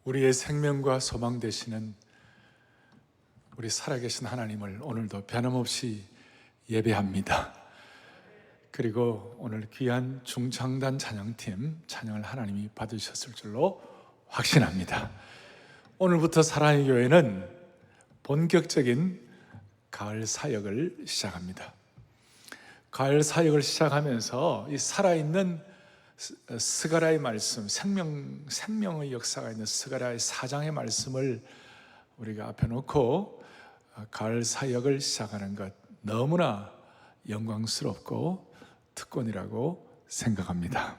우리의 생명과 소망 되시는 우리 살아계신 하나님을 오늘도 변함없이 예배합니다. 그리고 오늘 귀한 중창단 찬양팀 찬양을 하나님이 받으셨을 줄로 확신합니다. 오늘부터 사랑의 교회는 본격적인 가을 사역을 시작합니다. 가을 사역을 시작하면서 이 살아있는 스가랴의 말씀, 생명의 역사가 있는 스가랴의 4장의 말씀을 우리가 앞에 놓고 가을 사역을 시작하는 것 너무나 영광스럽고 특권이라고 생각합니다.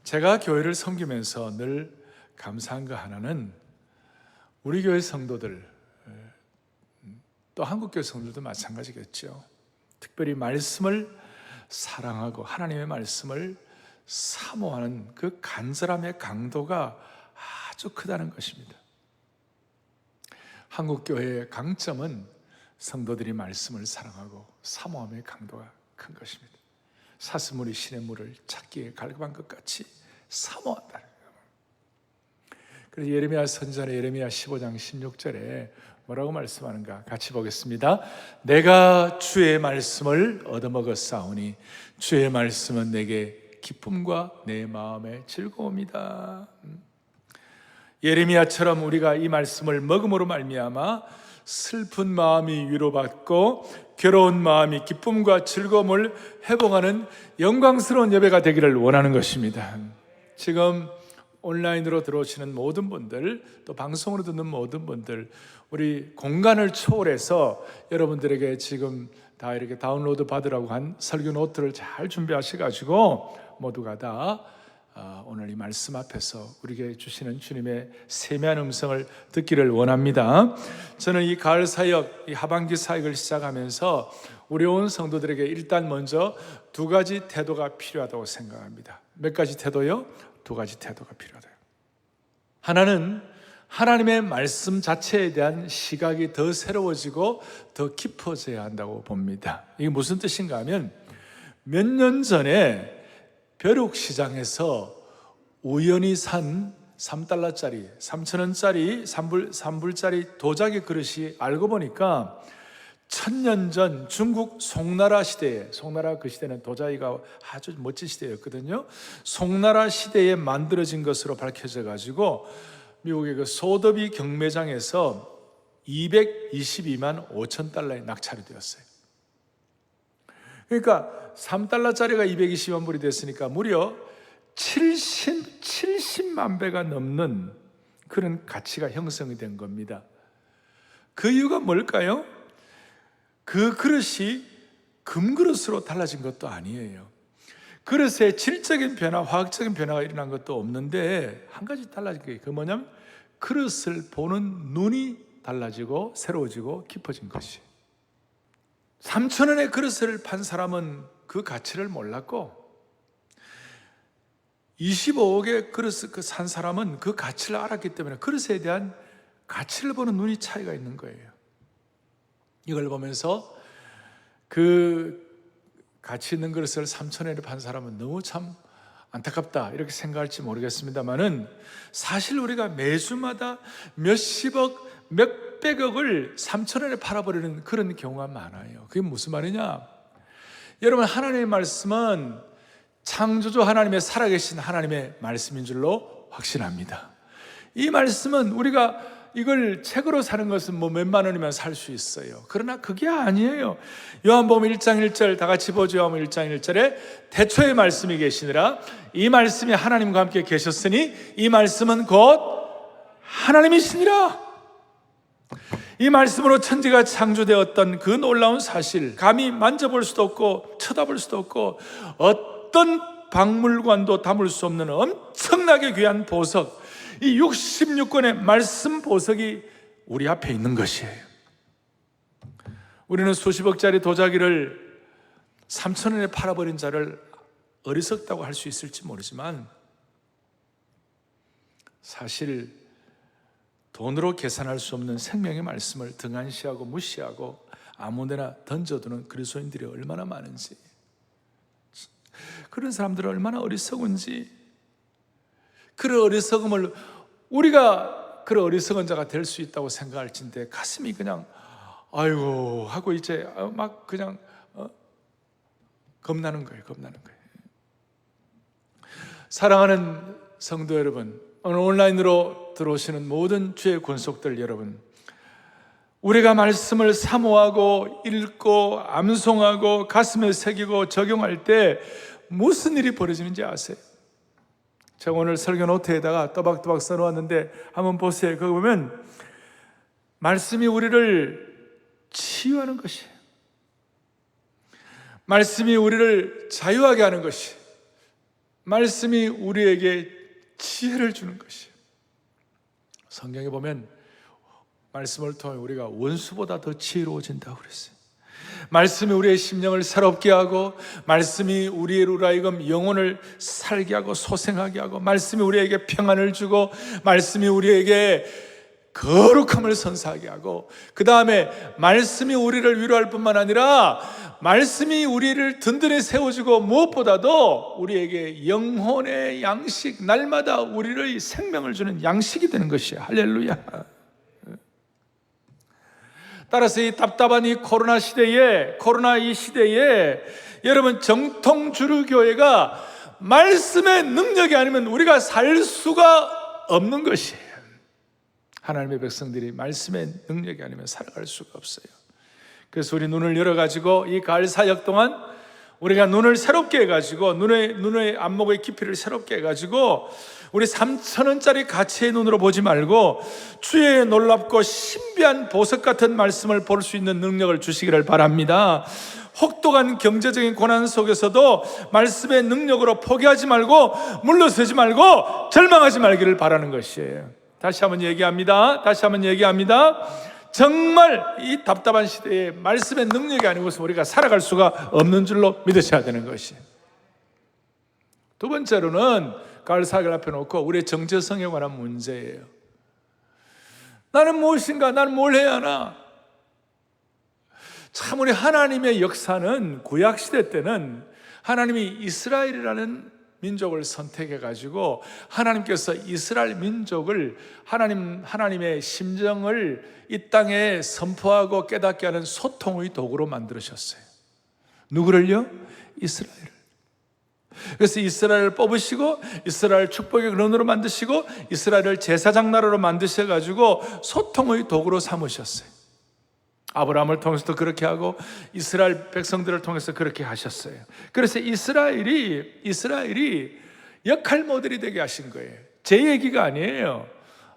제가 교회를 섬기면서 늘 감사한 거 하나는 우리 교회 성도들, 또 한국교회 성도들도 마찬가지겠죠. 특별히 말씀을 사랑하고 하나님의 말씀을 사모하는 그 간절함의 강도가 아주 크다는 것입니다. 한국교회의 강점은 성도들이 말씀을 사랑하고 사모함의 강도가 큰 것입니다. 사슴물이 신의 물을 찾기에 갈급한 것 같이 사모한다는 거예요. 그래서 예레미야 선전의 예레미야 15장 16절에 뭐라고 말씀하는가 같이 보겠습니다. 내가 주의 말씀을 얻어먹었사오니 주의 말씀은 내게 기쁨과 내 마음의 즐거움이다. 예레미야처럼 우리가 이 말씀을 먹음으로 말미암아 슬픈 마음이 위로받고 괴로운 마음이 기쁨과 즐거움을 회복하는 영광스러운 예배가 되기를 원하는 것입니다. 지금 온라인으로 들어오시는 모든 분들, 또 방송으로 듣는 모든 분들, 우리 공간을 초월해서 여러분들에게 지금 다 이렇게 다운로드 받으라고 한 설교 노트를 잘 준비하셔가지고 모두가 다 오늘 이 말씀 앞에서 우리에게 주시는 주님의 세미한 음성을 듣기를 원합니다. 저는 이 가을 사역, 이 하반기 사역을 시작하면서 우리 온 성도들에게 일단 먼저 두 가지 태도가 필요하다고 생각합니다. 몇 가지 태도요? 두 가지 태도가 필요하다. 하나는 하나님의 말씀 자체에 대한 시각이 더 새로워지고 더 깊어져야 한다고 봅니다. 이게 무슨 뜻인가 하면 몇 년 전에 벼룩시장에서 우연히 산 3달러짜리, 3,000원짜리, 3불짜리 도자기 그릇이 알고 보니까 1000년 전 중국 송나라 시대에, 송나라 그 시대는 도자기가 아주 멋진 시대였거든요. 송나라 시대에 만들어진 것으로 밝혀져 가지고 미국의 그 소더비 경매장에서 222만 5천 달러에 낙찰이 되었어요. 그러니까 3달러짜리가 220만 불이 됐으니까 무려 70만 배가 넘는 그런 가치가 형성이 된 겁니다. 그 이유가 뭘까요? 그 그릇이 금그릇으로 달라진 것도 아니에요. 그릇에 질적인 변화, 화학적인 변화가 일어난 것도 없는데 한 가지 달라진 게 그 뭐냐면 그릇을 보는 눈이 달라지고 새로워지고 깊어진 것이. 3,000원의 그릇을 판 사람은 그 가치를 몰랐고 25억의 그릇을 산 사람은 그 가치를 알았기 때문에 그릇에 대한 가치를 보는 눈이 차이가 있는 거예요. 이걸 보면서 그 가치 있는 그릇을 3,000원에 판 사람은 너무 참 안타깝다 이렇게 생각할지 모르겠습니다만은 사실 우리가 매주마다 몇십억, 몇백억을 3,000원에 팔아버리는 그런 경우가 많아요. 그게 무슨 말이냐? 여러분, 하나님의 말씀은 창조주 하나님의 살아계신 하나님의 말씀인 줄로 확신합니다. 이 말씀은 우리가 이걸 책으로 사는 것은 뭐 몇만 원이면 살 수 있어요. 그러나 그게 아니에요. 요한복음 1장 1절 다 같이 보죠. 요한복음 1장 1절에 태초에 말씀이 계시니라. 이 말씀이 하나님과 함께 계셨으니 이 말씀은 곧 하나님이시니라. 이 말씀으로 천지가 창조되었던 그 놀라운 사실, 감히 만져볼 수도 없고 쳐다볼 수도 없고 어떤 박물관도 담을 수 없는 엄청나게 귀한 보석, 이 66권의 말씀 보석이 우리 앞에 있는 것이에요. 우리는 수십억짜리 도자기를 3,000원에 팔아버린 자를 어리석다고 할 수 있을지 모르지만 사실 돈으로 계산할 수 없는 생명의 말씀을 등한시하고 무시하고 아무데나 던져두는 그리스도인들이 얼마나 많은지, 그런 사람들은 얼마나 어리석은지, 그런 어리석음을 우리가 그런 어리석은 자가 될 수 있다고 생각할진데 가슴이 그냥 아이고 하고 이제 막 그냥 겁나는 거예요. 사랑하는 성도 여러분, 오늘 온라인으로 들어오시는 모든 주의 권속들 여러분, 우리가 말씀을 사모하고 읽고 암송하고 가슴에 새기고 적용할 때 무슨 일이 벌어지는지 아세요? 제가 오늘 설교 노트에다가 또박또박 써놓았는데 한번 보세요. 거기 보면 말씀이 우리를 치유하는 것이에요. 말씀이 우리를 자유하게 하는 것이에요. 말씀이 우리에게 지혜를 주는 것이에요. 성경에 보면 말씀을 통해 우리가 원수보다 더 지혜로워진다고 그랬어요. 말씀이 우리의 심령을 새롭게 하고, 말씀이 우리로 하여금 영혼을 살게 하고 소생하게 하고, 말씀이 우리에게 평안을 주고, 말씀이 우리에게 거룩함을 선사하게 하고, 그 다음에 말씀이 우리를 위로할 뿐만 아니라 말씀이 우리를 든든히 세워주고, 무엇보다도 우리에게 영혼의 양식, 날마다 우리를 생명을 주는 양식이 되는 것이에요. 할렐루야. 따라서 이 답답한 이 코로나 이 시대에 여러분, 정통 주류교회가 말씀의 능력이 아니면 우리가 살 수가 없는 것이에요. 하나님의 백성들이 말씀의 능력이 아니면 살아갈 수가 없어요. 그래서 우리 눈을 열어가지고 이 가을 사역 동안 우리가 눈을 새롭게 해가지고 눈의 안목의 깊이를 새롭게 해가지고 우리 3,000원짜리 가치의 눈으로 보지 말고 주의 놀랍고 신비한 보석 같은 말씀을 볼 수 있는 능력을 주시기를 바랍니다. 혹독한 경제적인 고난 속에서도 말씀의 능력으로 포기하지 말고 물러서지 말고 절망하지 말기를 바라는 것이에요. 다시 한번 얘기합니다. 정말 이 답답한 시대에 말씀의 능력이 아니고서 우리가 살아갈 수가 없는 줄로 믿으셔야 되는 것이에요. 두 번째로는 가을 사역을 앞에 놓고 우리의 정체성에 관한 문제예요. 나는 무엇인가? 나는 뭘 해야 하나? 참 우리 하나님의 역사는 구약시대 때는 하나님이 이스라엘이라는 민족을 선택해가지고 하나님께서 이스라엘 민족을 하나님의 심정을 이 땅에 선포하고 깨닫게 하는 소통의 도구로 만들으셨어요. 누구를요? 이스라엘을. 그래서 이스라엘을 뽑으시고 이스라엘 축복의 근원으로 만드시고 이스라엘을 제사장 나라로 만드셔가지고 소통의 도구로 삼으셨어요. 아브라함을 통해서도 그렇게 하고 이스라엘 백성들을 통해서 그렇게 하셨어요. 그래서 이스라엘이 역할 모델이 되게 하신 거예요. 제 얘기가 아니에요.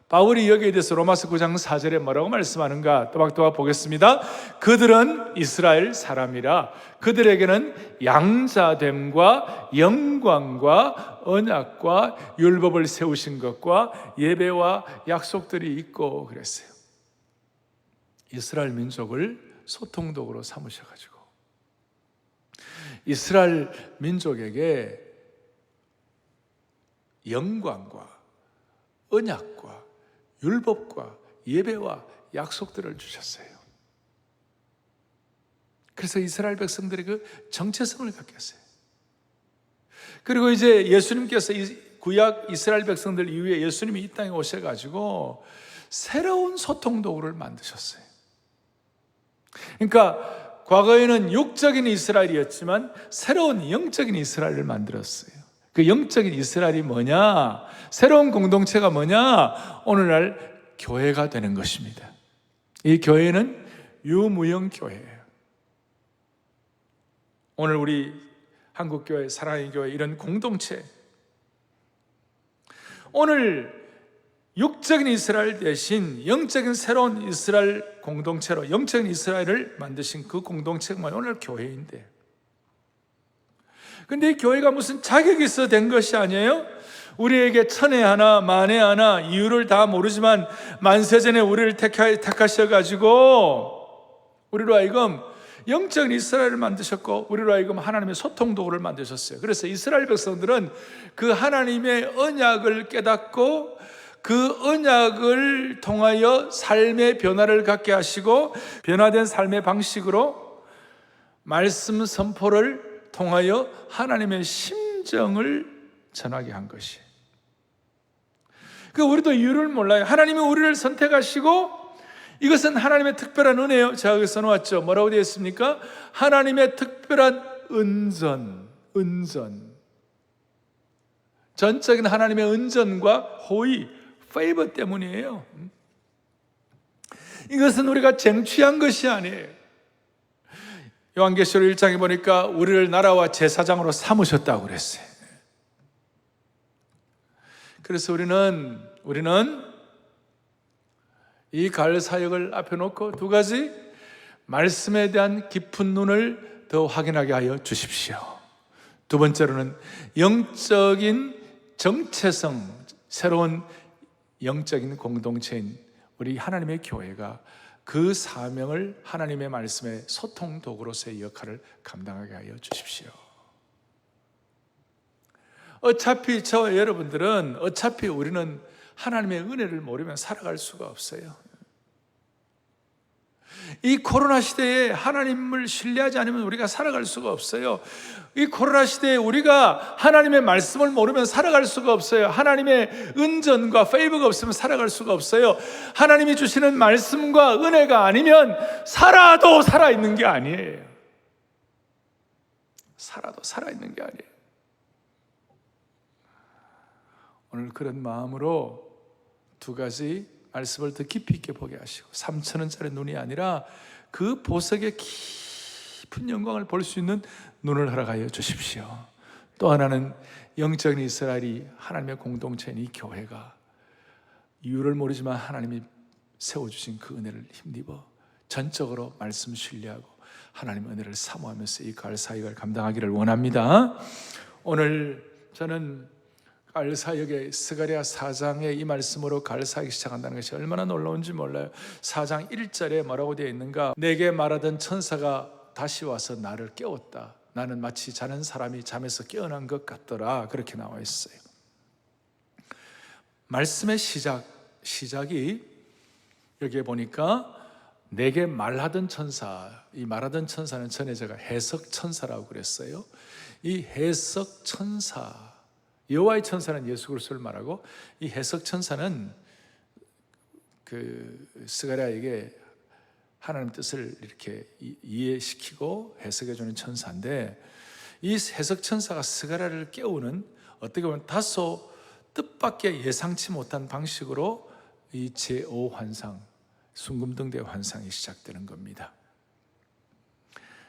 바울이 여기에 대해서 로마서 9장 4절에 뭐라고 말씀하는가 또박또박 보겠습니다. 그들은 이스라엘 사람이라 그들에게는 양자됨과 영광과 언약과 율법을 세우신 것과 예배와 약속들이 있고 그랬어요. 이스라엘 민족을 소통도구로 삼으셔가지고 이스라엘 민족에게 영광과 언약과 율법과 예배와 약속들을 주셨어요. 그래서 이스라엘 백성들이 그 정체성을 갖게 했어요. 그리고 이제 예수님께서 구약 이스라엘 백성들 이후에 예수님이 이 땅에 오셔가지고 새로운 소통도구를 만드셨어요. 그러니까 과거에는 육적인 이스라엘이었지만 새로운 영적인 이스라엘을 만들었어요. 그 영적인 이스라엘이 뭐냐? 새로운 공동체가 뭐냐? 오늘날 교회가 되는 것입니다. 이 교회는 유무형 교회예요. 오늘 우리 한국교회, 사랑의 교회 이런 공동체, 오늘 육적인 이스라엘 대신 영적인 새로운 이스라엘 공동체로 영적인 이스라엘을 만드신 그 공동체가 오늘 교회인데, 근데 이 교회가 무슨 자격이 있어 된 것이 아니에요. 우리에게 천에 하나 만에 하나 이유를 다 모르지만 만세전에 우리를 택하셔가지고 우리로 하여금 영적인 이스라엘을 만드셨고 우리로 하여금 하나님의 소통도구를 만드셨어요. 그래서 이스라엘 백성들은 그 하나님의 언약을 깨닫고 그 언약을 통하여 삶의 변화를 갖게 하시고 변화된 삶의 방식으로 말씀 선포를 통하여 하나님의 심정을 전하게 한 것이. 우리도 이유를 몰라요. 하나님이 우리를 선택하시고 이것은 하나님의 특별한 은혜예요. 제가 여기 써놓았죠. 뭐라고 되어 있습니까? 하나님의 특별한 은전. 전적인 하나님의 은전과 호의, 페이버 때문이에요. 이것은 우리가 쟁취한 것이 아니에요. 요한계시록 1장에 보니까 우리를 나라와 제사장으로 삼으셨다고 그랬어요. 그래서 우리는 이 가을 사역을 앞에 놓고 두 가지, 말씀에 대한 깊은 눈을 더 확인하게 하여 주십시오. 두 번째로는 영적인 정체성, 새로운 영적인 공동체인 우리 하나님의 교회가 그 사명을 하나님의 말씀의 소통 도구로서의 역할을 감당하게 하여 주십시오. 어차피 저와 여러분들은 우리는 하나님의 은혜를 모르면 살아갈 수가 없어요. 이 코로나 시대에 하나님을 신뢰하지 않으면 우리가 살아갈 수가 없어요. 이 코로나 시대에 우리가 하나님의 말씀을 모르면 살아갈 수가 없어요. 하나님의 은전과 페이버가 없으면 살아갈 수가 없어요. 하나님이 주시는 말씀과 은혜가 아니면 살아도 살아있는 게 아니에요. 살아도 살아있는 게 아니에요. 오늘 그런 마음으로 두 가지 말씀을 더 깊이 있게 보게 하시고 3,000원짜리 눈이 아니라 그 보석의 깊은 영광을 볼 수 있는 눈을 허락하여 주십시오. 또 하나는 영적인 이스라엘이 하나님의 공동체인 이 교회가 이유를 모르지만 하나님이 세워주신 그 은혜를 힘입어 전적으로 말씀 신뢰하고 하나님의 은혜를 사모하면서 이 가을 사역을 감당하기를 원합니다. 오늘 저는 가을 사역의 스가랴 4장의 이 말씀으로 가을 사역이 시작한다는 것이 얼마나 놀라운지 몰라요. 4장 1절에 뭐라고 되어 있는가? 내게 말하던 천사가 다시 와서 나를 깨웠다. 나는 마치 자는 사람이 잠에서 깨어난 것 같더라. 그렇게 나와 있어요. 말씀의 시작이 여기에 보니까 내게 말하던 천사, 이 말하던 천사는 전에 제가 해석 천사라고 그랬어요. 이 해석 천사, 여호와의 천사는 예수 그리스도를 말하고, 이 해석 천사는 그 스가랴에게 하나님 뜻을 이렇게 이해시키고 해석해주는 천사인데, 이 해석 천사가 스가랴를 깨우는, 어떻게 보면 다소 뜻밖의 예상치 못한 방식으로 이 제5 환상, 순금등대 환상이 시작되는 겁니다.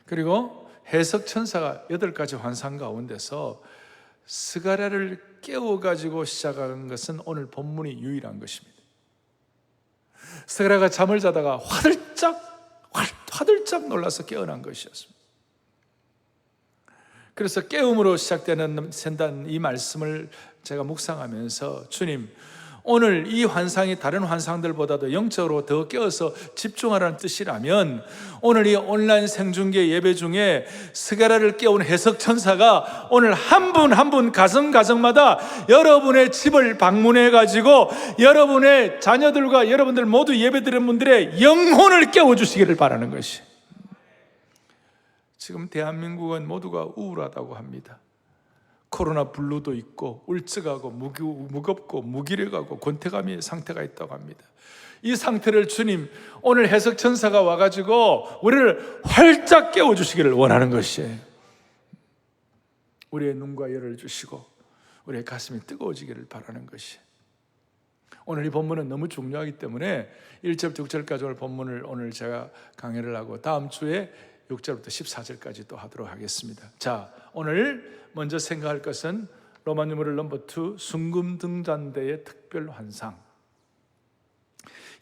그리고 해석 천사가 8가지 환상 가운데서 스가랴를 깨워가지고 시작하는 것은 오늘 본문이 유일한 것입니다. 스가랴가 잠을 자다가 화들짝 놀라서 깨어난 것이었습니다. 그래서 깨움으로 시작되는 이 말씀을 제가 묵상하면서, 주님, 오늘 이 환상이 다른 환상들보다도 영적으로 더 깨어서 집중하라는 뜻이라면, 오늘 이 온라인 생중계 예배 중에 스가랴를 깨운 해석 천사가 오늘 한 분 한 분 가정마다 여러분의 집을 방문해 가지고 여러분의 자녀들과 여러분들 모두 예배드리는 분들의 영혼을 깨워주시기를 바라는 것이. 지금 대한민국은 모두가 우울하다고 합니다. 코로나 블루도 있고 울적하고 무겁고 무기력하고 권태감의 상태가 있다고 합니다. 이 상태를 주님, 오늘 해석천사가 와가지고 우리를 활짝 깨워주시기를 원하는 것이에요. 우리의 눈과 열을 주시고 우리의 가슴이 뜨거워지기를 바라는 것이에요. 오늘 이 본문은 너무 중요하기 때문에 1절부터 6절까지 오늘 본문을 오늘 제가 강해를 하고 다음 주에 6절부터 14절까지 또 하도록 하겠습니다. 자, 오늘 먼저 생각할 것은 로마 누메럴 넘버 2, 순금등잔대의 특별 환상.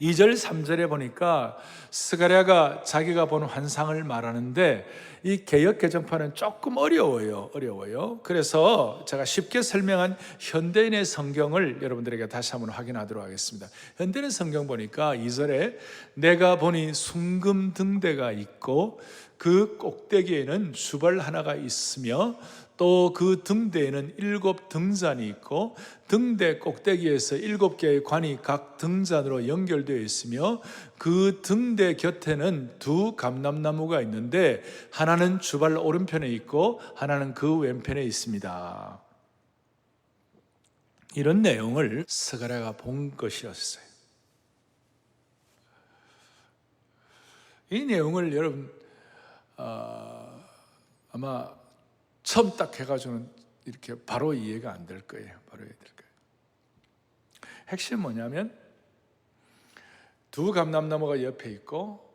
2절, 3절에 보니까 스가랴가 자기가 본 환상을 말하는데 이 개역 개정판은 조금 어려워요. 그래서 제가 쉽게 설명한 현대인의 성경을 여러분들에게 다시 한번 확인하도록 하겠습니다. 현대인 성경 보니까 2절에 내가 보니 순금등대가 있고 그 꼭대기에는 주벌 하나가 있으며 또 그 등대에는 7 등잔이 있고 등대 꼭대기에서 7개의 관이 각 등잔으로 연결되어 있으며 그 등대 곁에는 2 감람나무가 있는데 하나는 주발 오른편에 있고 하나는 그 왼편에 있습니다. 이런 내용을 스가랴가 본 것이었어요. 이 내용을 여러분 아마 처음 딱 해가지고는 이렇게 바로 이해가 안 될 거예요. 핵심은 뭐냐면 두 감람나무가 옆에 있고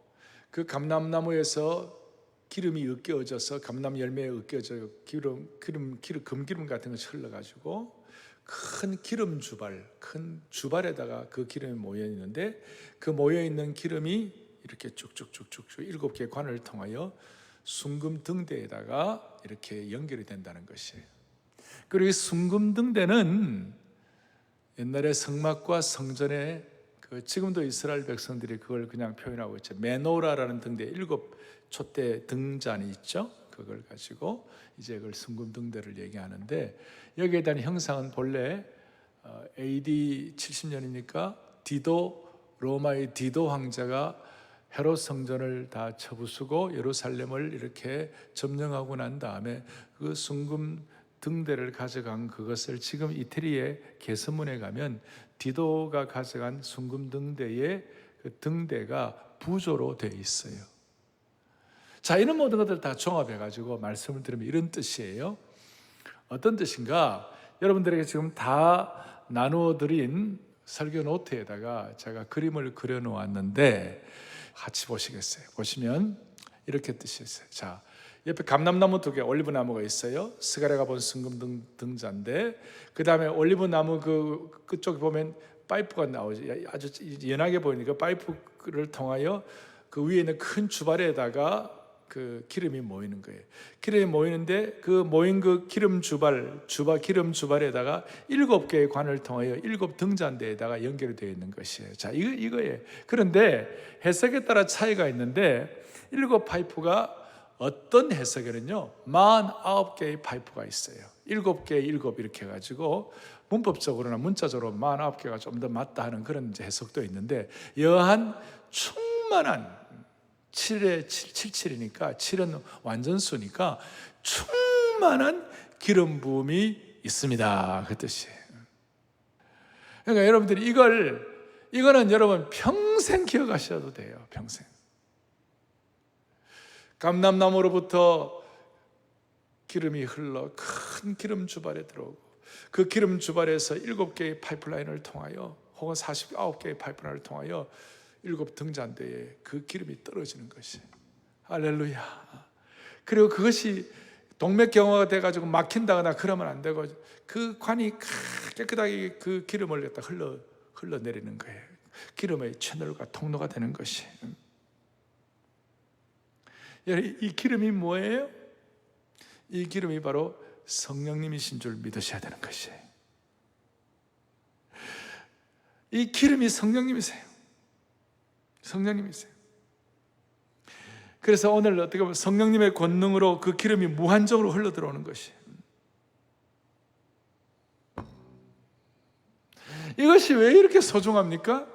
그 감람나무에서 기름이 으깨어져서 감람 열매에 으깨어져 금기름 같은 것이 흘러가지고 큰 기름 주발, 큰 주발에다가 그 기름이 모여 있는데 그 모여 있는 기름이 이렇게 쭉쭉쭉쭉 7개의 관을 통하여 순금 등대에다가 이렇게 연결이 된다는 것이에요. 그리고 이 순금 등대는 옛날에 성막과 성전에 지금도 이스라엘 백성들이 그걸 그냥 표현하고 있죠. 메노라라는 등대 7 촛대 등잔이 있죠. 그걸 가지고 이제 그걸 순금 등대를 얘기하는데 여기에 대한 형상은 본래 AD 70년이니까 로마의 디도 황제가 헤롯 성전을 다 쳐부수고 예루살렘을 이렇게 점령하고 난 다음에 그 순금 등대를 가져간 그것을 지금 이태리의 개선문에 가면 디도가 가져간 순금 등대의 그 등대가 부조로 되어 있어요. 자, 이런 모든 것들을 다 종합해가지고 말씀을 드리면 이런 뜻이에요. 어떤 뜻인가? 여러분들에게 지금 다 나누어드린 설교 노트에다가 제가 그림을 그려놓았는데 같이 보시겠어요? 보시면 이렇게 뜻이 있어요. 자, 옆에 감람나무 2개, 올리브나무가 있어요. 스가랴가 본 순금 등잔데 그 다음에 올리브나무 그쪽에 보면 파이프가 나오죠. 아주 연하게 보이니까 파이프를 통하여 그 위에 있는 큰 주발에다가 그 기름이 모이는 거예요. 기름이 모이는데 그 모인 그 기름 주발에다가 7개의 관을 통하여 7 등잔대에다가 연결이 되어 있는 것이에요. 자, 이거예요. 그런데 해석에 따라 차이가 있는데 7 파이프가 어떤 해석에는요 49개의 파이프가 있어요. 7개 7 이렇게 해가지고 문법적으로나 문자적으로 49개가 좀 더 맞다 하는 그런 해석도 있는데 여한 충만한 7에 77이니까 7은 완전수니까 충만한 기름 부음이 있습니다. 그 뜻이에요. 그러니까 여러분들이 이거는 여러분 평생 기억하셔도 돼요. 평생. 감람나무로부터 기름이 흘러 큰 기름 주발에 들어오고 그 기름 주발에서 7개의 파이프라인을 통하여 혹은 49개의 파이프라인을 통하여 7 등잔대에 그 기름이 떨어지는 것이 할렐루야. 그리고 그것이 동맥경화가 돼가지고 막힌다거나 그러면 안 되고 그 관이 깨끗하게 그 기름을 갖다 흘러내리는 거예요. 기름의 채널과 통로가 되는 것이. 이 기름이 뭐예요? 이 기름이 바로 성령님이신 줄 믿으셔야 되는 것이에요. 이 기름이 성령님이세요. 성령님이세요. 그래서 오늘 어떻게 보면 성령님의 권능으로 그 기름이 무한정으로 흘러 들어오는 것이 이것이 왜 이렇게 소중합니까?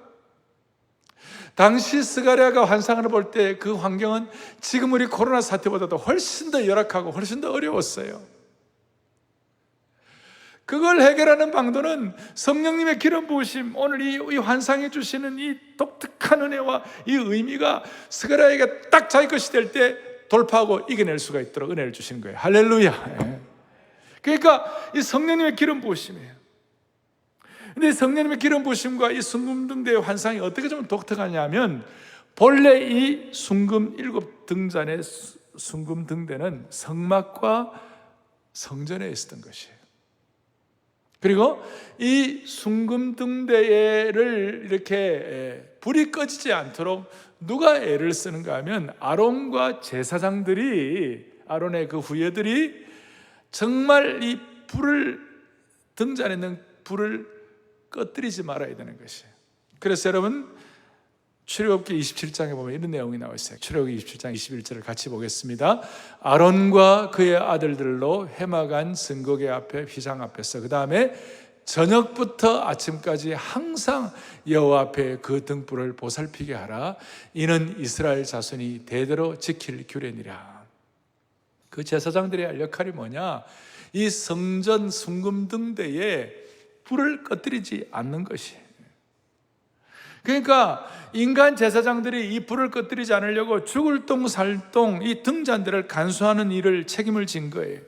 당시 스가랴가 환상을 볼 때 그 환경은 지금 우리 코로나 사태보다도 훨씬 더 열악하고 훨씬 더 어려웠어요. 그걸 해결하는 방도는 성령님의 기름 부으심, 오늘 이 환상해 주시는 이 독특한 은혜와 이 의미가 스가랴에게 딱 자기 것이 될 때 돌파하고 이겨낼 수가 있도록 은혜를 주시는 거예요. 할렐루야. 그러니까 이 성령님의 기름 부으심이에요. 근데 성령님의 기름 부으심과 이 순금 등대의 환상이 어떻게 좀 독특하냐면 본래 이 순금 7 등잔의 순금 등대는 성막과 성전에 있었던 것이에요. 그리고 이 순금 등대를 이렇게 불이 꺼지지 않도록 누가 애를 쓰는가 하면 아론과 제사장들이, 아론의 그 후예들이 정말 이 등잔에 있는 불을 꺼뜨리지 말아야 되는 것이에요. 그래서 여러분 출애굽기 27장에 보면 이런 내용이 나와 있어요. 출애굽기 27장 21절을 같이 보겠습니다. 아론과 그의 아들들로 해막안 증거궤 앞에 휘장 앞에서 그 다음에 저녁부터 아침까지 항상 여호와 앞에 그 등불을 보살피게 하라. 이는 이스라엘 자손이 대대로 지킬 규례니라. 그 제사장들의 할 역할이 뭐냐? 이 성전 순금 등대에 불을 꺼뜨리지 않는 것이. 그러니까 인간 제사장들이 이 불을 꺼뜨리지 않으려고 죽을 똥 살 똥 이 등잔대를 간수하는 일을 책임을 진 거예요.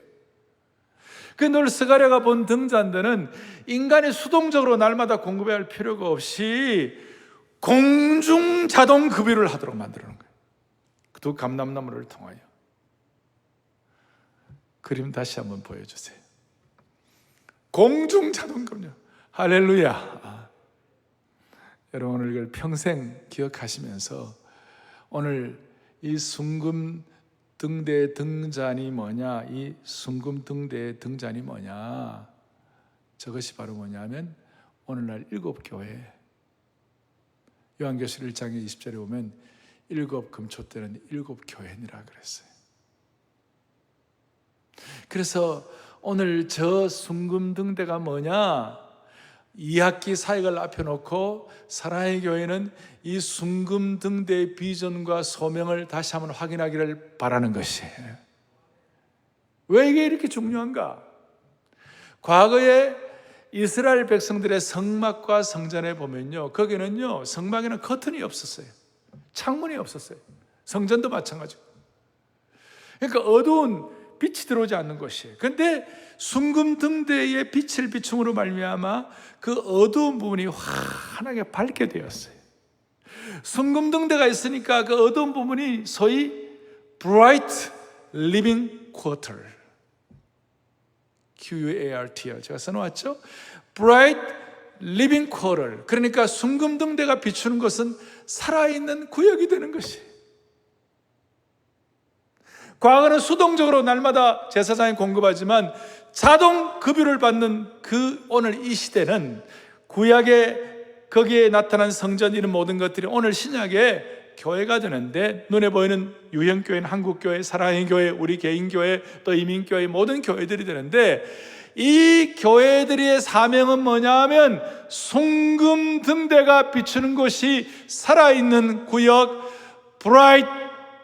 늘 스가랴가 본 등잔대는 인간이 수동적으로 날마다 공급해야 할 필요가 없이 공중 자동 급유를 하도록 만드는 거예요. 두 감람나무를 통하여. 그림 다시 한번 보여주세요. 공중 자동 급유. 할렐루야. 여러분 오늘 이걸 평생 기억하시면서 오늘 이 순금 등대의 등잔이 뭐냐, 이 순금 등대의 등잔이 뭐냐, 저것이 바로 뭐냐면 오늘날 7교회, 요한계시록 1장 20절에 보면 7 금초대는 7교회니라 그랬어요. 그래서 오늘 저 순금 등대가 뭐냐, 2학기 사역을 앞에 놓고 사랑의 교회는 이 순금 등대의 비전과 소명을 다시 한번 확인하기를 바라는 것이에요. 왜 이게 이렇게 중요한가? 과거에 이스라엘 백성들의 성막과 성전에 보면요, 거기는요 성막에는 커튼이 없었어요. 창문이 없었어요. 성전도 마찬가지고. 그러니까 어두운 빛이 들어오지 않는 것이에요. 그런데 순금 등대의 빛을 비춤으로 말미암아 그 어두운 부분이 환하게 밝게 되었어요. 순금 등대가 있으니까 그 어두운 부분이 소위 Bright Living Quarter, QUART요. 제가 써놓았죠. Bright Living Quarter. 그러니까 순금 등대가 비추는 것은 살아있는 구역이 되는 것이에요. 과거는 수동적으로 날마다 제사장이 공급하지만 자동 급유를 받는 오늘 이 시대는 구약에 거기에 나타난 성전 이런 모든 것들이 오늘 신약의 교회가 되는데, 눈에 보이는 유형교회는 한국교회, 사랑의 교회, 우리 개인교회, 또 이민교회 모든 교회들이 되는데, 이 교회들의 사명은 뭐냐 하면 순금 등대가 비추는 곳이 살아있는 구역, 브라이트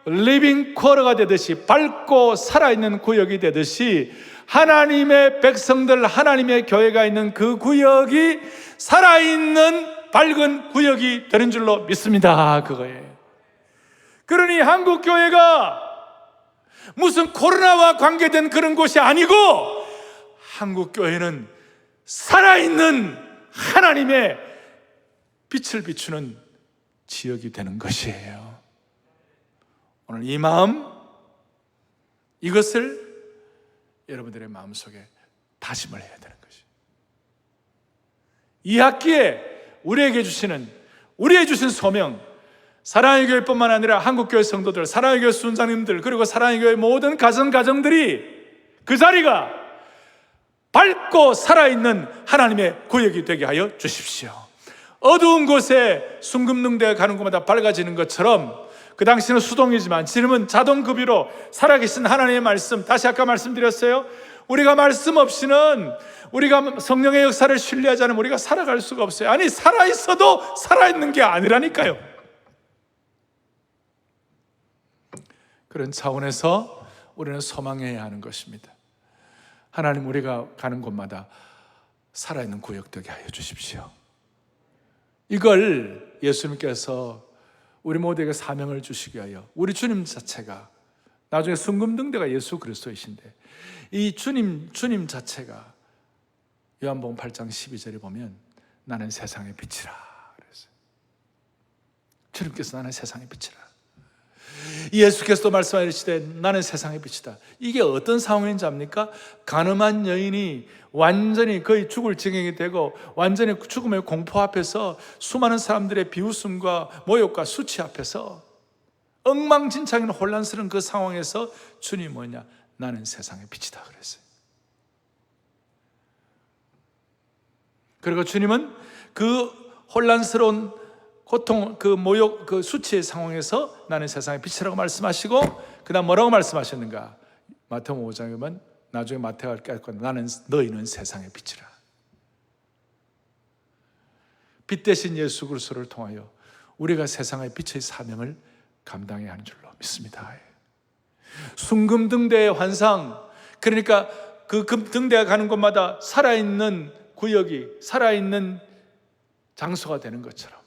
리빙 쿼터가 되듯이, 밝고 살아있는 구역이 되듯이 하나님의 백성들, 하나님의 교회가 있는 그 구역이 살아있는 밝은 구역이 되는 줄로 믿습니다. 그거예요. 그러니 한국교회가 무슨 코로나와 관계된 그런 곳이 아니고, 한국교회는 살아있는 하나님의 빛을 비추는 지역이 되는 것이에요. 오늘 이 마음, 이것을 여러분들의 마음속에 다짐을 해야 되는 것이에요. 이 학기에 우리에게 주신 소명, 사랑의 교회뿐만 아니라 한국교회 성도들, 사랑의 교회 순장님들, 그리고 사랑의 교회 모든 가정들이 그 자리가 밝고 살아있는 하나님의 구역이 되게 하여 주십시오. 어두운 곳에 순금등대가 가는 곳마다 밝아지는 것처럼, 그 당시는 수동이지만 지금은 자동급유로 살아계신 하나님의 말씀, 다시 아까 말씀드렸어요. 우리가 말씀 없이는, 우리가 성령의 역사를 신뢰하지 않으면 우리가 살아갈 수가 없어요. 아니, 살아있어도 살아있는 게 아니라니까요. 그런 차원에서 우리는 소망해야 하는 것입니다. 하나님, 우리가 가는 곳마다 살아있는 구역 되게 하여 주십시오. 이걸 예수님께서 우리 모두에게 사명을 주시기 위하여, 우리 주님 자체가, 나중에 순금등대가 예수 그리스도이신데, 이 주님 자체가 요한복음 8장 12절에 보면 나는 세상의 빛이라 그랬어요. 주님께서 나는 세상의 빛이라. 예수께서도 말씀하시되 나는 세상의 빛이다. 이게 어떤 상황인지 압니까? 간음한 여인이 완전히 거의 죽을 지경이 되고 완전히 죽음의 공포 앞에서, 수많은 사람들의 비웃음과 모욕과 수치 앞에서 엉망진창인 혼란스러운 그 상황에서 주님이 뭐냐? 나는 세상의 빛이다 그랬어요. 그리고 주님은 그 혼란스러운 고통, 그 모욕, 그 수치의 상황에서 나는 세상의 빛이라고 말씀하시고, 그 다음 뭐라고 말씀하셨는가? 마태복음 5장에 보면 나중에 마태가 깨닫고 나는 너희는 세상의 빛이라. 빛 대신 예수 그리스도를 통하여 우리가 세상의 빛의 사명을 감당해야 하는 줄로 믿습니다. 순금등대의 환상, 그러니까 그 등대가 가는 곳마다 살아있는 구역이 살아있는 장소가 되는 것처럼,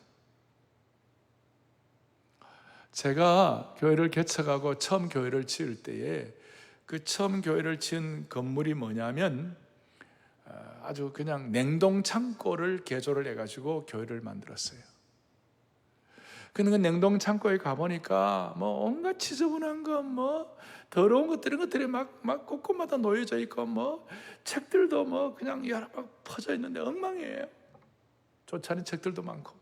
제가 교회를 개척하고 처음 교회를 지을 때에 그 처음 교회를 지은 건물이 뭐냐면 아주 그냥 냉동 창고를 개조를 해가지고 교회를 만들었어요. 근데 그 냉동 창고에 가보니까 뭐 온갖 지저분한 거, 뭐 더러운 것들, 이런 것들이 막 곳곳마다 놓여져 있고, 뭐 책들도 뭐 그냥 여러 막 퍼져 있는데 엉망이에요. 좋지 않은 책들도 많고.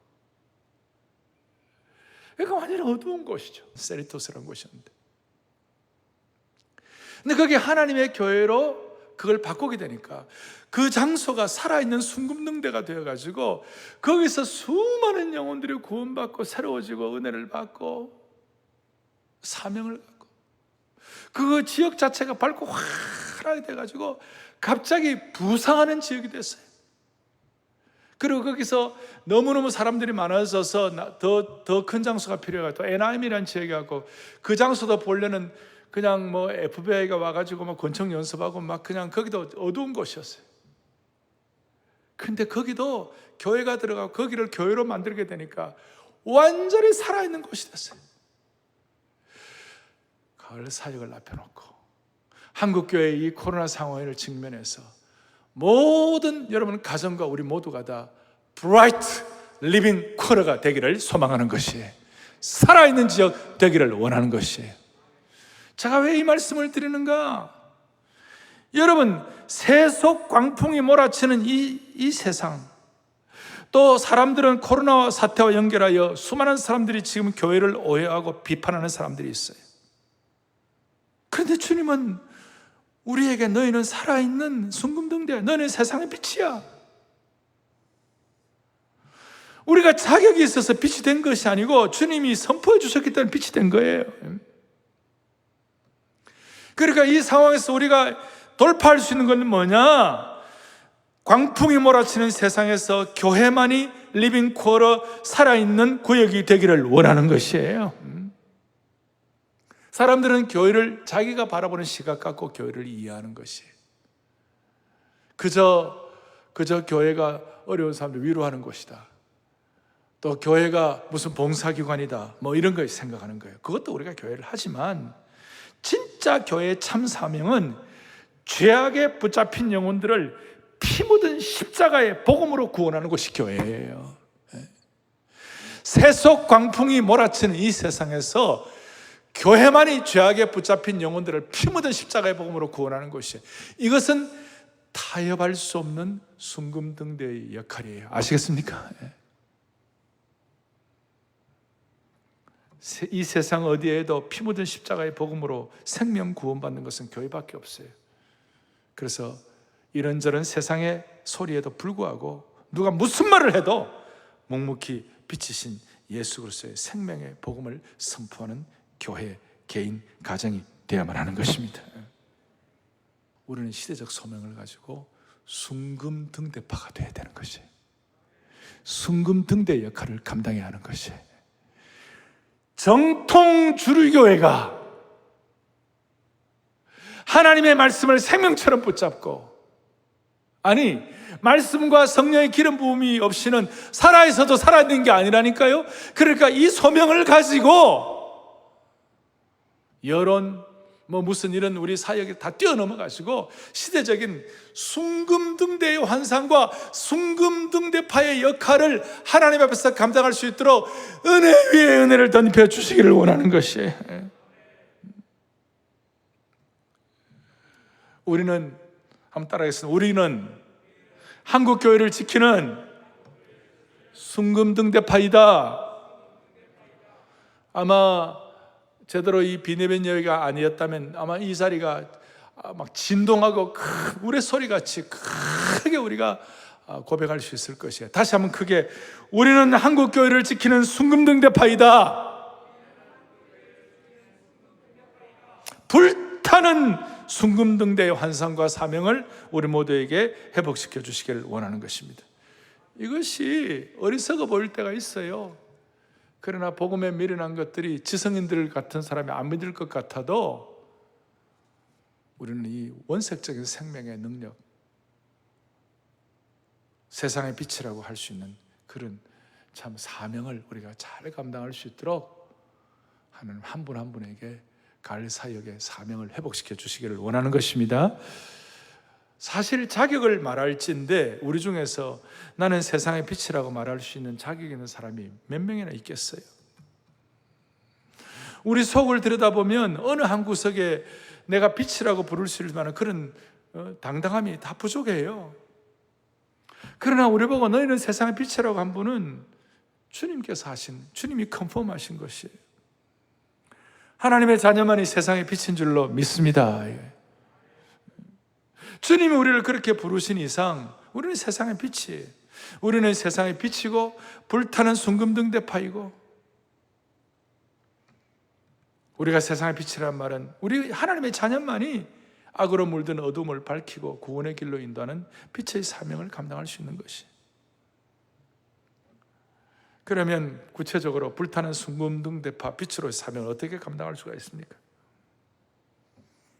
그러니까 완전히 어두운 곳이죠. 세리토스라는 곳이었는데. 근데 그게 하나님의 교회로 그걸 바꾸게 되니까 그 장소가 살아있는 순금능대가 되어가지고 거기서 수많은 영혼들이 구원받고 새로워지고 은혜를 받고 사명을 갖고 그 지역 자체가 밝고 환하게 돼가지고 갑자기 부상하는 지역이 됐어요. 그리고 거기서 너무너무 사람들이 많아져서 더 큰 장소가 필요해가지고 또 에나임이라는 지역이 갖고 그 장소도 보려는 그냥 뭐 FBI가 와가지고 막 권총 연습하고 막 그냥 거기도 어두운 곳이었어요. 근데 거기도 교회가 들어가고 거기를 교회로 만들게 되니까 완전히 살아있는 곳이 됐어요. 가을 사역을 앞에 놓고 한국교회의 이 코로나 상황을 직면해서 모든 여러분 가정과 우리 모두가 다 브라이트 리빙 쿼터가 되기를 소망하는 것이에요. 살아있는 지역 되기를 원하는 것이에요. 제가 왜 이 말씀을 드리는가? 여러분, 세속 광풍이 몰아치는 이 세상, 또 사람들은 코로나 사태와 연결하여 수많은 사람들이 지금 교회를 오해하고 비판하는 사람들이 있어요. 그런데 주님은 우리에게 너희는 살아있는 순금등대야. 너희는 세상의 빛이야. 우리가 자격이 있어서 빛이 된 것이 아니고 주님이 선포해 주셨기 때문에 빛이 된 거예요. 그러니까 이 상황에서 우리가 돌파할 수 있는 건 뭐냐? 광풍이 몰아치는 세상에서 교회만이 리빙 쿼터 살아있는 구역이 되기를 원하는 것이에요. 사람들은 교회를 자기가 바라보는 시각 갖고 교회를 이해하는 것이에요. 그저 교회가 어려운 사람들 위로하는 곳이다. 또 교회가 무슨 봉사기관이다. 뭐 이런 걸 생각하는 거예요. 그것도 우리가 교회를 하지만 진짜 교회의 참 사명은 죄악에 붙잡힌 영혼들을 피 묻은 십자가의 복음으로 구원하는 것이 교회예요. 세속 광풍이 몰아치는 이 세상에서 교회만이 죄악에 붙잡힌 영혼들을 피 묻은 십자가의 복음으로 구원하는 것이에요. 이것은 타협할 수 없는 순금등대의 역할이에요. 아시겠습니까? 이 세상 어디에도 피 묻은 십자가의 복음으로 생명 구원받는 것은 교회밖에 없어요. 그래서 이런저런 세상의 소리에도 불구하고 누가 무슨 말을 해도 묵묵히 비치신 예수 그리스도의 생명의 복음을 선포하는 교회, 개인, 가정이 되어야만 하는 것입니다. 우리는 시대적 소명을 가지고 순금등대파가 되어야 되는 것이에요. 순금등대 역할을 감당해야 하는 것이에요. 정통 주류교회가 하나님의 말씀을 생명처럼 붙잡고, 아니 말씀과 성령의 기름 부음이 없이는 살아있어도 살아있는 게 아니라니까요. 그러니까 이 소명을 가지고 여론 무슨 이런 우리 사역에 다 뛰어넘어가지고 시대적인 순금등대의 환상과 순금등대파의 역할을 하나님 앞에서 감당할 수 있도록 은혜 위에 은혜를 덧입혀 주시기를 원하는 것이에요. 우리는 한번 따라하겠습니다. 우리는 한국교회를 지키는 순금등대파이다. 아마 제대로 이 비내변 여위가 아니었다면 아마 이 자리가 막 진동하고 큰 우레소리같이 크게 우리가 고백할 수 있을 것이에요. 다시 한번 크게, 우리는 한국교회를 지키는 순금등대파이다. 불타는 순금등대의 환상과 사명을 우리 모두에게 회복시켜 주시기를 원하는 것입니다. 이것이 어리석어 보일 때가 있어요. 그러나 복음에 미련한 것들이 지성인들 같은 사람이 안 믿을 것 같아도 우리는 이 원색적인 생명의 능력, 세상의 빛이라고 할 수 있는 그런 참 사명을 우리가 잘 감당할 수 있도록 하나님 한 분 한 분에게 갈 사역의 사명을 회복시켜 주시기를 원하는 것입니다. 사실 자격을 말할지인데 우리 중에서 나는 세상의 빛이라고 말할 수 있는 자격 있는 사람이 몇 명이나 있겠어요? 우리 속을 들여다보면 어느 한 구석에 내가 빛이라고 부를 수 있을 만한 그런 당당함이 다 부족해요. 그러나 우리 보고 너희는 세상의 빛이라고 한 분은 주님께서 하신, 주님이 컨펌하신 것이에요. 하나님의 자녀만이 세상의 빛인 줄로 믿습니다. 주님이 우리를 그렇게 부르신 이상 우리는 세상의 빛이에요. 우리는 세상의 빛이고 불타는 순금등 대파이고, 우리가 세상의 빛이란 말은 우리 하나님의 자녀만이 악으로 물든 어둠을 밝히고 구원의 길로 인도하는 빛의 사명을 감당할 수 있는 것이. 그러면 구체적으로 불타는 순금등 대파 빛으로의 사명을 어떻게 감당할 수가 있습니까?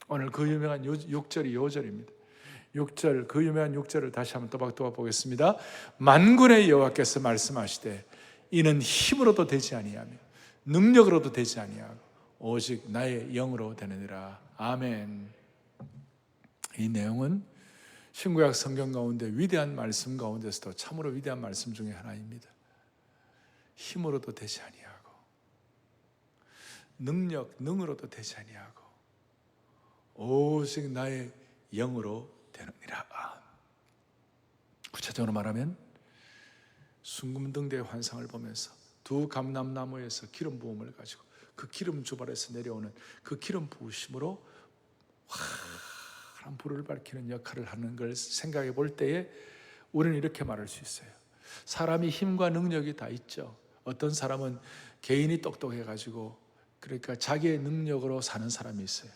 오늘 그 유명한 6절이 5절입니다. 6절, 그 유명한 6절을 다시 한번 또박또박 보겠습니다. 만군의 여호와께서 말씀하시되 이는 힘으로도 되지 아니하며 능력으로도 되지 아니하고 오직 나의 영으로 되느니라. 아멘. 이 내용은 신구약 성경 가운데 위대한 말씀 가운데서도 참으로 위대한 말씀 중에 하나입니다. 힘으로도 되지 아니하고 능으로도 되지 아니하고 오직 나의 영으로 되느니라. 구체적으로 말하면 순금등대의 환상을 보면서 두 감람나무에서 기름 부음을 가지고 그 기름 주발에서 내려오는 그 기름 부으심으로 환한 불을 밝히는 역할을 하는 걸 생각해 볼 때에 우리는 이렇게 말할 수 있어요. 사람이 힘과 능력이 다 있죠. 어떤 사람은 개인이 똑똑해가지고 그러니까 자기의 능력으로 사는 사람이 있어요.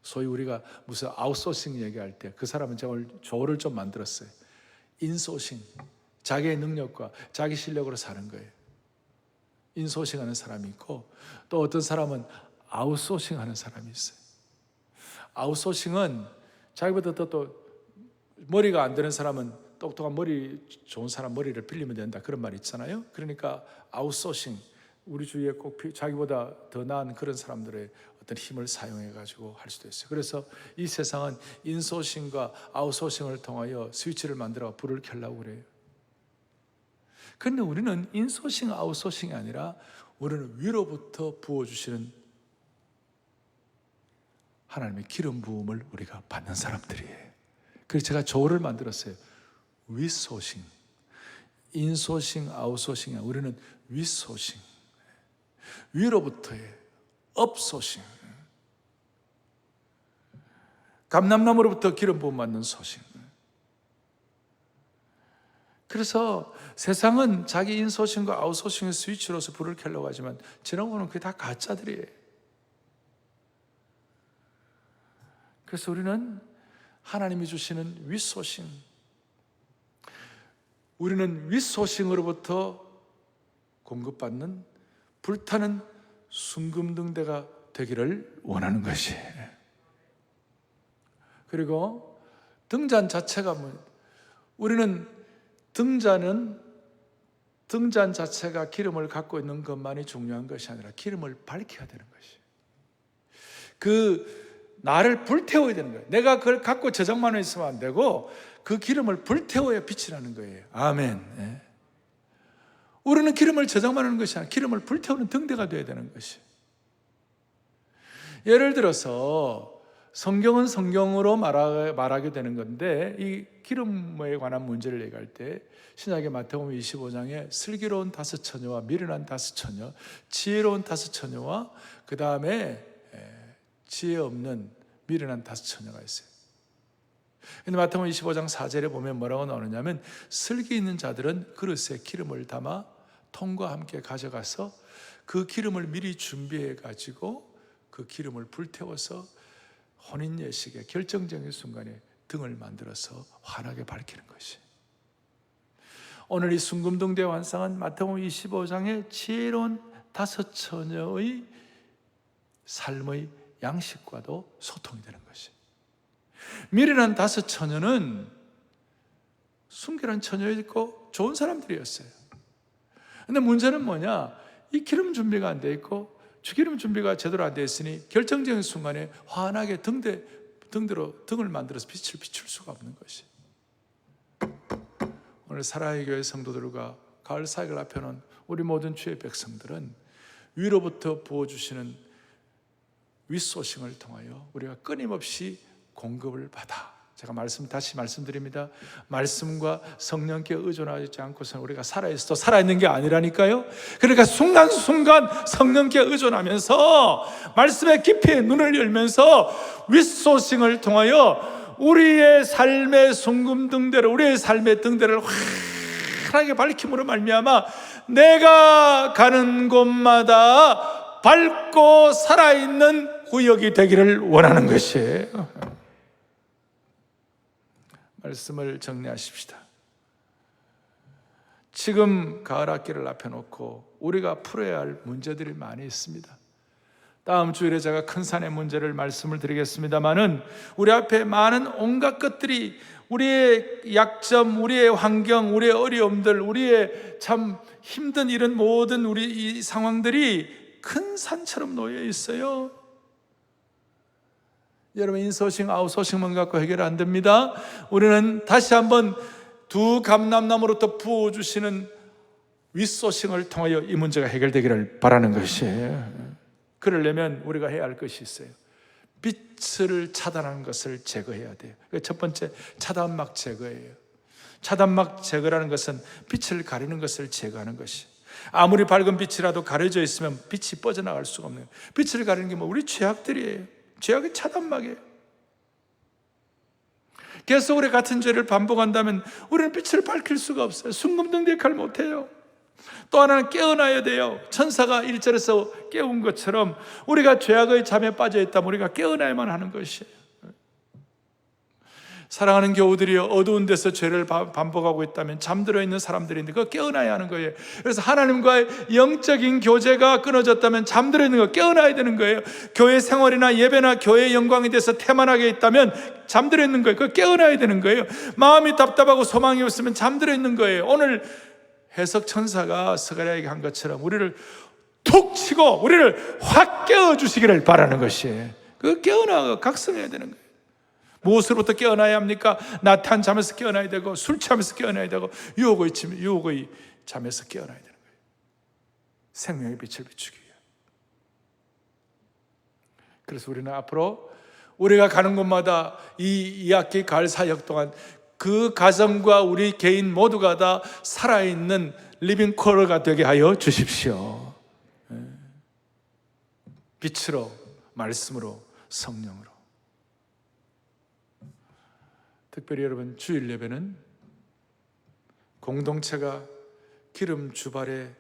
소위 우리가 무슨 아웃소싱 얘기할 때 그 사람은 제가 오늘 조어를 좀 만들었어요. 인소싱, 자기의 능력과 자기 실력으로 사는 거예요. 인소싱하는 사람이 있고 또 어떤 사람은 아웃소싱하는 사람이 있어요. 아웃소싱은 자기보다 또 머리가 안 되는 사람은 똑똑한 머리 좋은 사람 머리를 빌리면 된다 그런 말이 있잖아요. 그러니까 아웃소싱, 우리 주위에 꼭 자기보다 더 나은 그런 사람들의 어떤 힘을 사용해 가지고 할 수도 있어요. 그래서 이 세상은 인소싱과 아웃소싱을 통하여 스위치를 만들어 불을 켜려고 그래요. 그런데 우리는 인소싱, 아웃소싱이 아니라 우리는 위로부터 부어주시는 하나님의 기름 부음을 우리가 받는 사람들이에요. 그래서 제가 조를 만들었어요. 윗소싱, 인소싱, 아웃소싱이 아니라 우리는 윗소싱, 위로부터의 업소싱, 감람나무로부터 기름 부음 받는 소싱. 그래서 세상은 자기 인소싱과 아웃소싱의 스위치로서 불을 켜려고 하지만 지나보면 그게 다 가짜들이에요. 그래서 우리는 하나님이 주시는 윗소싱, 우리는 윗소싱으로부터 공급받는 불타는 순금등대가 되기를 원하는 것이에요. 그리고 등잔 자체가 우리는 등잔 자체가 기름을 갖고 있는 것만이 중요한 것이 아니라 기름을 밝혀야 되는 것이에요. 그 나를 불태워야 되는 거예요. 내가 그걸 갖고 저장만 있으면 안 되고 그 기름을 불태워야 빛이 나는 거예요. 아멘. 네. 우리는 기름을 저장만 하는 것이 아니라 기름을 불태우는 등대가 되어야 되는 것이에요. 예를 들어서 성경은 성경으로 말하게 되는 건데 이 기름에 관한 문제를 얘기할 때 신약의 마태복음 25장에 슬기로운 5처녀와 미련한 5처녀, 지혜로운 5처녀와 그 다음에 지혜 없는 미련한 5처녀가 있어요. 근데 마태복음 25장 4절에 보면 뭐라고 나오느냐면 슬기 있는 자들은 그릇에 기름을 담아 통과 함께 가져가서 그 기름을 미리 준비해 가지고 그 기름을 불태워서 혼인 예식의 결정적인 순간에 등을 만들어서 환하게 밝히는 것이. 오늘 이 순금등대 환상은 마태복음 25장의 지혜로운 5처녀의 삶의 양식과도 소통이 되는 것이. 미련한 5처녀는 순결한 처녀였고 좋은 사람들이었어요. 근데 문제는 뭐냐? 이 기름 준비가 안 돼 있고 주기름 준비가 제대로 안 돼 있으니 결정적인 순간에 환하게 등을 만들어서 빛을 비출 수가 없는 것이. 오늘 사랑의 교회 성도들과 가을 사역을 앞에 놓은 우리 모든 주의 백성들은 위로부터 부어주시는 윗소싱을 통하여 우리가 끊임없이 공급을 받아. 제가 다시 말씀드립니다. 말씀과 성령께 의존하지 않고서는 우리가 살아있어도 살아있는 게 아니라니까요. 그러니까 순간순간 성령께 의존하면서 말씀의 깊이에 눈을 열면서 윗소싱을 통하여 우리의 삶의 순금등대를, 우리의 삶의 등대를 환하게 밝힘으로 말미암아 내가 가는 곳마다 밝고 살아있는 구역이 되기를 원하는 것이에요. 말씀을 정리하십시다. 지금 가을 학기를 앞에 놓고 우리가 풀어야 할 문제들이 많이 있습니다. 다음 주일에 제가 큰 산의 문제를 말씀을 드리겠습니다마는 우리 앞에 많은 온갖 것들이, 우리의 약점, 우리의 환경, 우리의 어려움들, 우리의 참 힘든 이런 모든 우리 이 상황들이 큰 산처럼 놓여 있어요. 여러분, 인소싱, 아웃소싱만 갖고 해결 안 됩니다. 우리는 다시 한번 두 감람나무로부터 부어주시는 윗소싱을 통하여 이 문제가 해결되기를 바라는 것이에요. 그러려면 우리가 해야 할 것이 있어요. 빛을 차단하는 것을 제거해야 돼요. 첫 번째, 차단막 제거예요. 차단막 제거라는 것은 빛을 가리는 것을 제거하는 것이. 아무리 밝은 빛이라도 가려져 있으면 빛이 뻗어나갈 수가 없는 거예요. 빛을 가리는 게 우리 죄악들이에요. 죄악의 차단막이에요. 계속 우리 같은 죄를 반복한다면 우리는 빛을 밝힐 수가 없어요. 순금등대 역할을 못해요. 또 하나는 깨어나야 돼요. 천사가 1절에서 깨운 것처럼 우리가 죄악의 잠에 빠져 있다면 우리가 깨어나야만 하는 것이에요. 사랑하는 교우들이 어두운 데서 죄를 반복하고 있다면 잠들어 있는 사람들인데 그거 깨어나야 하는 거예요. 그래서 하나님과의 영적인 교제가 끊어졌다면 잠들어 있는 거 깨어나야 되는 거예요. 교회 생활이나 예배나 교회의 영광에 대해서 태만하게 있다면 잠들어 있는 거예요. 그거 깨어나야 되는 거예요. 마음이 답답하고 소망이 없으면 잠들어 있는 거예요. 오늘 해석 천사가 스가랴에게 한 것처럼 우리를 툭 치고 우리를 확 깨워주시기를 바라는 것이에요. 그 깨어나고 각성해야 되는 거예요. 무엇으로부터 깨어나야 합니까? 나태한 잠에서 깨어나야 되고, 술 취하면서 깨어나야 되고, 유혹의 잠에서 깨어나야 되는 거예요. 생명의 빛을 비추기 위해. 그래서 우리는 앞으로 우리가 가는 곳마다 이 학기 가을 사역 동안 그 가정과 우리 개인 모두가 다 살아있는 리빙 쿼러가 되게 하여 주십시오. 빛으로, 말씀으로, 성령으로. 특별히 여러분, 주일 예배는 공동체가 기름 주발의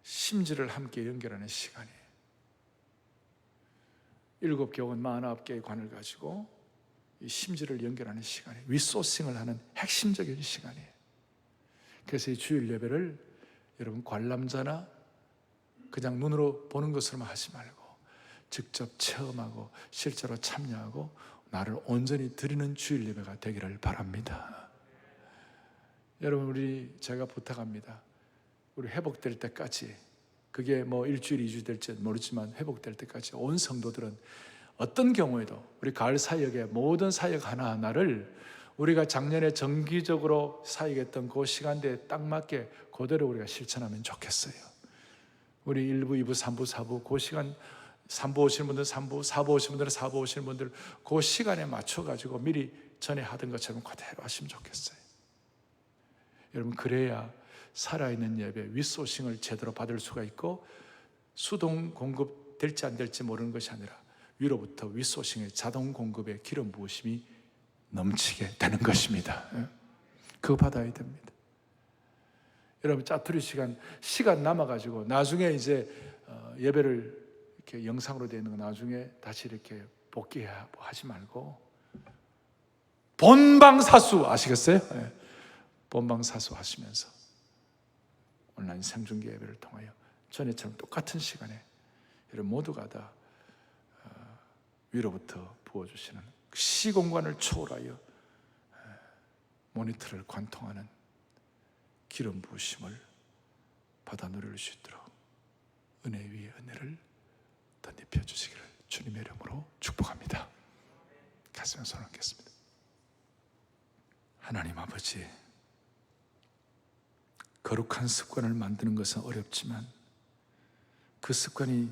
심지를 함께 연결하는 시간이에요. 7교원 49개의 관을 가지고 이 심지를 연결하는 시간이에요. 윗소싱을 하는 핵심적인 시간이에요. 그래서 이 주일 예배를 여러분 관람자나 그냥 눈으로 보는 것으로만 하지 말고 직접 체험하고 실제로 참여하고 나를 온전히 드리는 주일 예배가 되기를 바랍니다. 여러분, 제가 부탁합니다. 우리 회복될 때까지, 그게 뭐 일주일, 2주 될지 모르지만 회복될 때까지 온 성도들은 어떤 경우에도 우리 가을 사역의 모든 사역 하나하나를 우리가 작년에 정기적으로 사역했던 그 시간대에 딱 맞게 그대로 우리가 실천하면 좋겠어요. 우리 1부, 2부, 3부, 4부 그 시간, 3부 오시는 분들 3부, 4부 오시는 분들은 4부 오시는 분들 그 시간에 맞춰가지고 미리 전에 하던 것처럼 그대로 하시면 좋겠어요. 여러분, 그래야 살아있는 예배, 윗소싱을 제대로 받을 수가 있고 수동 공급 될지 안 될지 모르는 것이 아니라 위로부터 윗소싱의 자동 공급의 기름 부으심이 넘치게 되는 것입니다. 그거 받아야 됩니다. 여러분, 짜투리 시간 남아가지고 나중에 이제 예배를 이렇게 영상으로 되어 있는 거 나중에 다시 이렇게 복귀하지 말고 본방사수 아시겠어요? 네. 본방사수 하시면서 온라인 생중계 예배를 통하여 전에처럼 똑같은 시간에 여러분 모두가 다 위로부터 부어주시는 시공간을 초월하여 모니터를 관통하는 기름 부으심을 받아 누릴 수 있도록 은혜 위에 은혜를 덧입혀 주시기를 주님의 이름으로 축복합니다. 가슴에 손을 얹겠습니다. 하나님 아버지, 거룩한 습관을 만드는 것은 어렵지만 그 습관이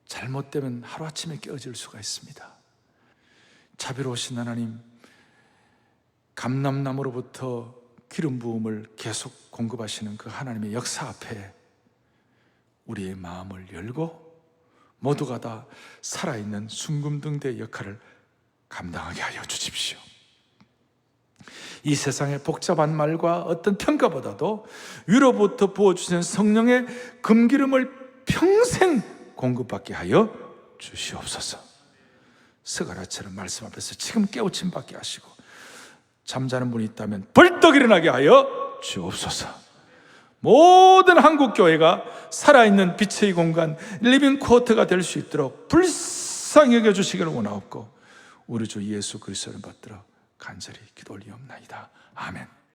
잘못되면 하루아침에 깨어질 수가 있습니다. 자비로우신 하나님, 감람나무로부터 기름 부음을 계속 공급하시는 그 하나님의 역사 앞에 우리의 마음을 열고 모두가 다 살아있는 순금등대의 역할을 감당하게 하여 주십시오. 이 세상의 복잡한 말과 어떤 평가보다도 위로부터 부어주신 성령의 금기름을 평생 공급받게 하여 주시옵소서. 스가랴처럼 말씀 앞에서 지금 깨우침 받게 하시고 잠자는 분이 있다면 벌떡 일어나게 하여 주옵소서. 모든 한국교회가 살아있는 빛의 공간 리빙 쿼터가 될 수 있도록 불쌍히 여겨주시기를 원하옵고 우리 주 예수 그리스도를 받들어 간절히 기도 올리옵나이다. 아멘.